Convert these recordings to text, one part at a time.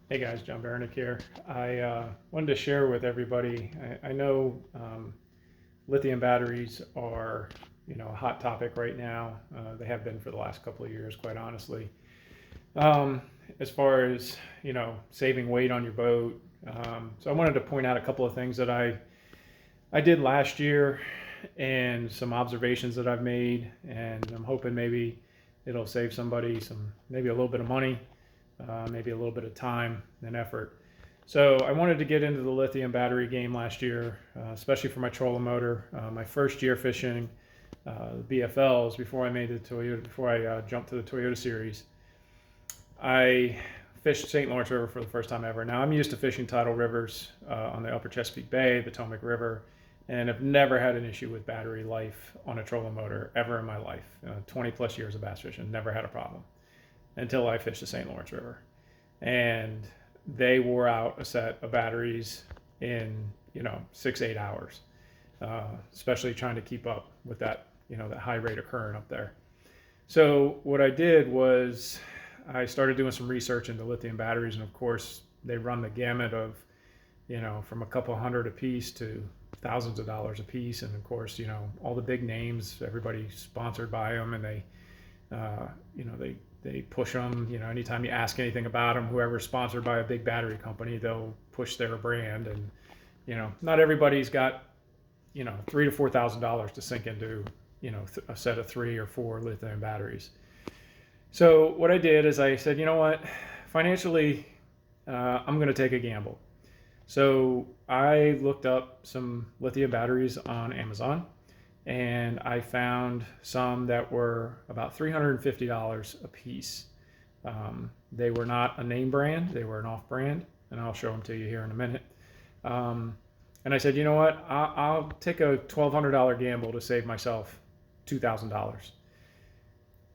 Hey guys, John Baronick here. I wanted to share with everybody. I know lithium batteries are, a hot topic right now. They have been for the last couple of years, quite honestly. Um, as far as saving weight on your boat. So I wanted to point out a couple of things that I did last year and some observations that I've made, and I'm hoping maybe it'll save somebody maybe a little bit of money, maybe a little bit of time and effort. So I wanted to get into the lithium battery game last year, especially for my trolling motor. My first year fishing BFLs before I made the Toyota, before I jumped to the Toyota series. I fished St. Lawrence River for the first time ever. Now I'm used to fishing tidal rivers on the Upper Chesapeake Bay, the Potomac River, and I've never had an issue with battery life on a trolling motor ever in my life. 20 plus years of bass fishing, never had a problem until I fished the St. Lawrence River. And they wore out a set of batteries in, 6, 8 hours, especially trying to keep up with that, that high rate of current up there. So what I did was I started doing some research into lithium batteries, and of course they run the gamut of, from a couple hundred a piece to thousands of dollars a piece. And of course, all the big names, everybody's sponsored by them, and they push them. Anytime you ask anything about them, whoever's sponsored by a big battery company, they'll push their brand. And not everybody's got $3,000 to $4,000 to sink into a set of 3 or 4 lithium batteries. So what I did is I said, you know what, financially, I'm going to take a gamble. So I looked up some lithium batteries on Amazon, and I found some that were about $350 a piece. They were not a name brand, they were an off brand, and I'll show them to you here in a minute. And I said, you know what, I'll take a $1,200 gamble to save myself $2,000.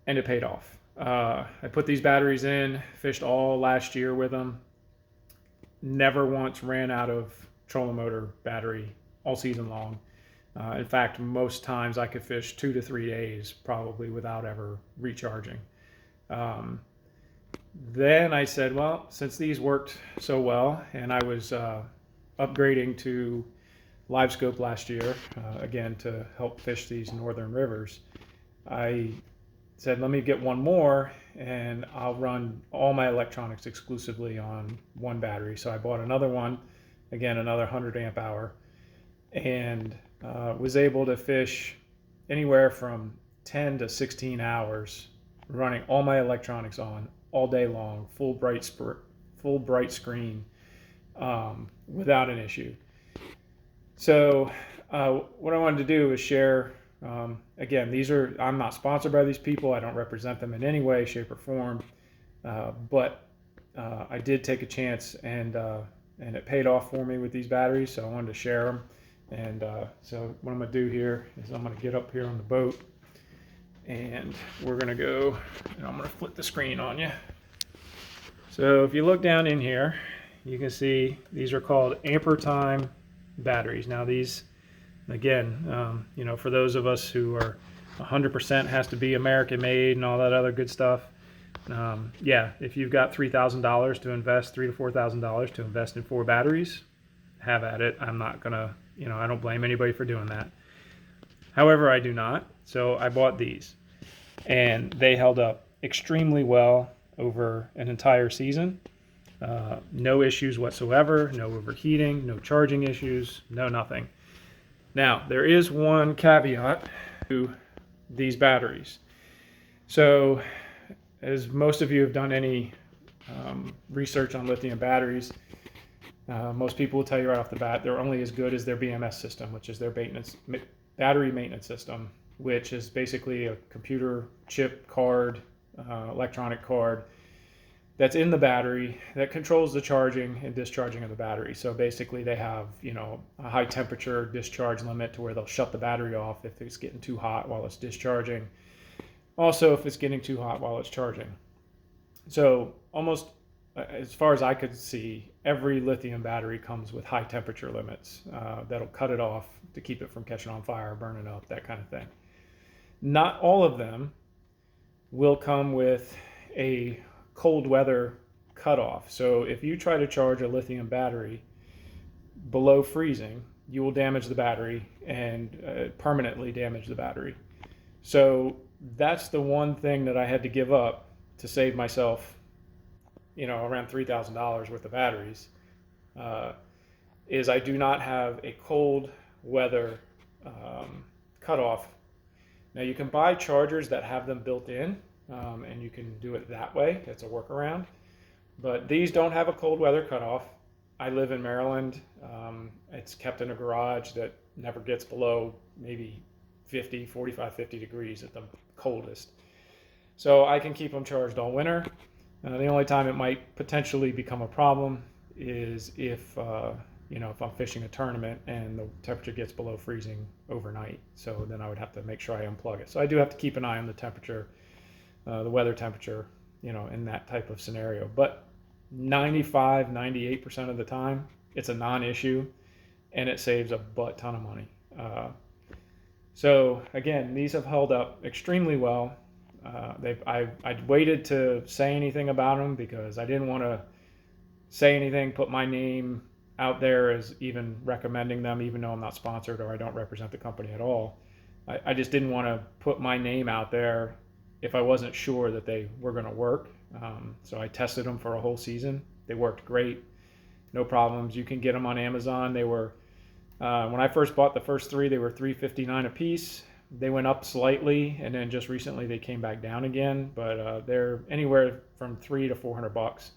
And it paid off. I put these batteries in, fished all last year with them, never once ran out of trolling motor battery all season long. In fact, most times I could fish 2 to 3 days probably without ever recharging. Then I said, well, since these worked so well, and I was upgrading to live scope last year, again, to help fish these northern rivers, I said, let me get one more and I'll run all my electronics exclusively on one battery. So I bought another one, again, another 100 amp hour, and was able to fish anywhere from 10 to 16 hours running all my electronics on all day long, full bright screen, without an issue. So what I wanted to do is share. Again, I'm not sponsored by these people. I don't represent them in any way, shape, or form. But I did take a chance, and it paid off for me with these batteries. So I wanted to share them. And so what I'm going to do here is I'm going to get up here on the boat, and we're going to go, and I'm going to flip the screen on you. So if you look down in here, you can see these are called Ampere Time batteries. Now these, again, for those of us who are 100% has to be American made and all that other good stuff, yeah, if you've got $3,000 to invest, $3,000 to $4,000 to invest in 4 batteries, have at it. I'm not gonna, I don't blame anybody for doing that. However, I do not. So I bought these, and they held up extremely well over an entire season. No issues whatsoever, no overheating, no charging issues, no nothing. Now, there is one caveat to these batteries. So, as most of you have done any research on lithium batteries, most people will tell you right off the bat they're only as good as their BMS system, which is their battery maintenance system, which is basically a computer chip card, electronic card that's in the battery that controls the charging and discharging of the battery. So basically they have, a high temperature discharge limit to where they'll shut the battery off if it's getting too hot while it's discharging. Also, if it's getting too hot while it's charging. So almost, as far as I could see, every lithium battery comes with high temperature limits that'll cut it off to keep it from catching on fire, burning up, that kind of thing. Not all of them will come with a cold weather cutoff. So if you try to charge a lithium battery below freezing, you will damage the battery and permanently damage the battery. So that's the one thing that I had to give up to save myself, around $3,000 worth of batteries, is I do not have a cold weather cutoff. Now you can buy chargers that have them built in, and you can do it that way. It's a workaround. But these don't have a cold weather cutoff. I live in Maryland. It's kept in a garage that never gets below maybe 45, 50 degrees at the coldest. So I can keep them charged all winter. The only time it might potentially become a problem is if I'm fishing a tournament and the temperature gets below freezing overnight. So then I would have to make sure I unplug it. So I do have to keep an eye on the temperature, the weather temperature, in that type of scenario. But 95, 98% of the time, it's a non-issue, and it saves a butt ton of money. So again, these have held up extremely well. I waited to say anything about them because I didn't want to say anything, put my name out there as even recommending them, even though I'm not sponsored or I don't represent the company at all. I just didn't want to put my name out there if I wasn't sure that they were going to work. So I tested them for a whole season. They worked great, no problems. You can get them on Amazon. They were, when I first bought the first three, they were $3.59 a piece. They went up slightly, and then just recently they came back down again. But they're anywhere from $300 to $400.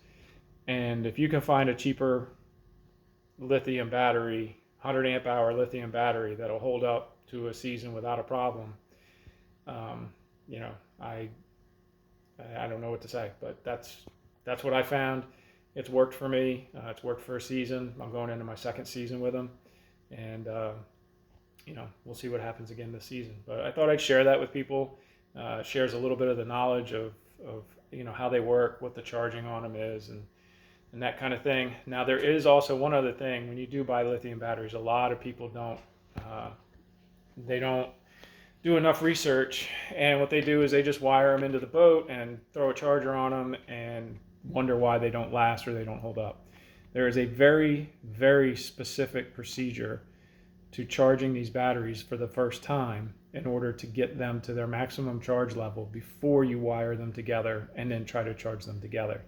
And if you can find a cheaper lithium battery, 100 amp hour lithium battery that'll hold up to a season without a problem, I don't know what to say, but that's what I found. It's worked for me. It's worked for a season. I'm going into my second season with them, and we'll see what happens again this season. But I thought I'd share that with people. Shares a little bit of the knowledge of how they work, what the charging on them is, and that kind of thing. Now there is also one other thing. When you do buy lithium batteries, a lot of people don't do enough research, and what they do is they just wire them into the boat and throw a charger on them and wonder why they don't last or they don't hold up. There is a very, very specific procedure to charging these batteries for the first time in order to get them to their maximum charge level before you wire them together and then try to charge them together.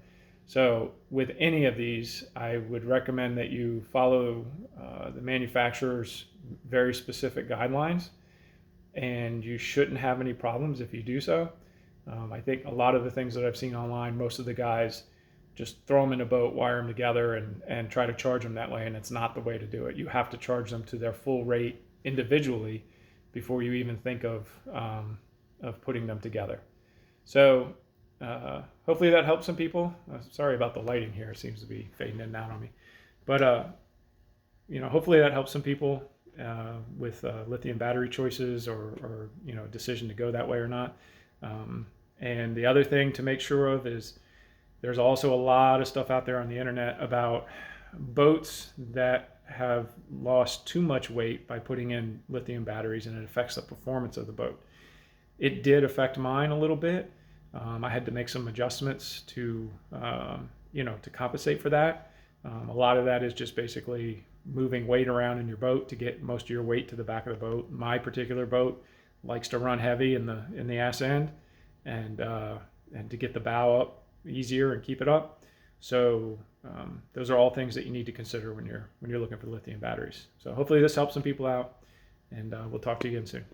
So with any of these, I would recommend that you follow the manufacturer's very specific guidelines, and you shouldn't have any problems if you do so. I think a lot of the things that I've seen online, most of the guys just throw them in a boat, wire them together, and try to charge them that way, and it's not the way to do it. You have to charge them to their full rate individually before you even think of putting them together. So hopefully that helps some people. Sorry about the lighting here. It seems to be fading in and out on me. But hopefully that helps some people with lithium battery choices or decision to go that way or not. And the other thing to make sure of is there's also a lot of stuff out there on the internet about boats that have lost too much weight by putting in lithium batteries, and it affects the performance of the boat. It did affect mine a little bit. I had to make some adjustments to compensate for that. A lot of that is just basically moving weight around in your boat to get most of your weight to the back of the boat. My particular boat likes to run heavy in the ass end, and to get the bow up easier and keep it up. So those are all things that you need to consider when you're looking for lithium batteries. So hopefully this helps some people out, and we'll talk to you again soon.